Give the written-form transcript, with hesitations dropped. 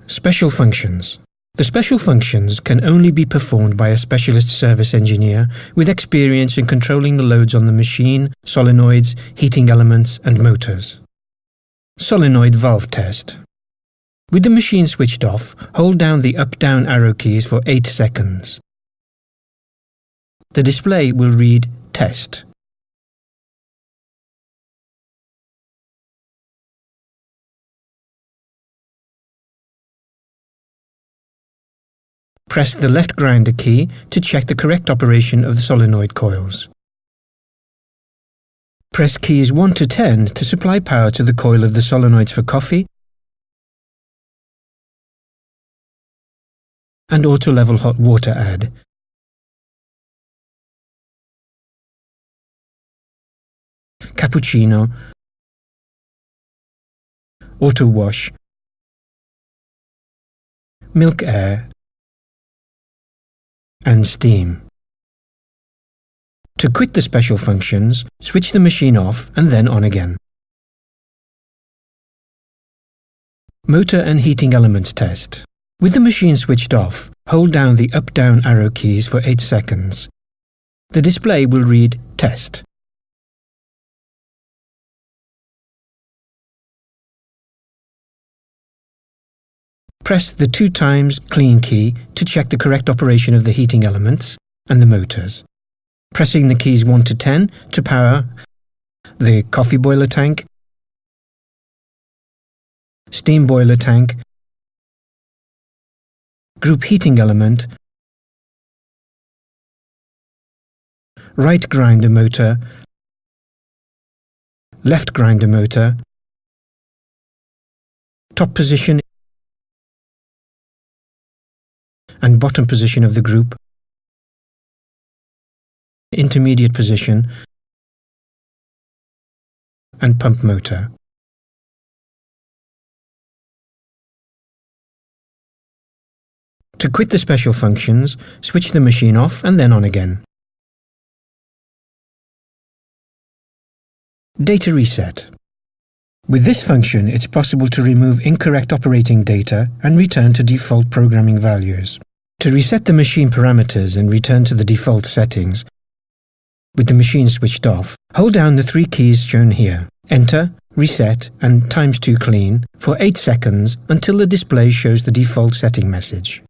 Special functions. The special functions can only be performed by a specialist service engineer with experience in controlling the loads on the machine, solenoids, heating elements and motors. Solenoid valve test. With the machine switched off, hold down the up-down arrow keys for 8 seconds. The display will read Test. Press the left grinder key to check the correct operation of the solenoid coils. Press keys 1 to 10 to supply power to the coil of the solenoids for coffee and auto-level hot water add. Cappuccino, auto wash, milk air and steam. To quit the special functions, switch the machine off and then on again. Motor and heating elements test. With the machine switched off, hold down the up-down arrow keys for 8 seconds. The display will read Test. Press the 2 times clean key to check the correct operation of the heating elements and the motors. Pressing the keys 1 to 10 to power the coffee boiler tank, steam boiler tank, group heating element, right grinder motor, left grinder motor, top position and bottom position of the group, intermediate position and pump motor. To quit the special functions, switch the machine off and then on again. Data reset. With this function, it's possible to remove incorrect operating data and return to default programming values. To reset the machine parameters and return to the default settings, with the machine switched off, hold down the 3 keys shown here, Enter, Reset and ×2 Clean for 8 seconds until the display shows the default setting message.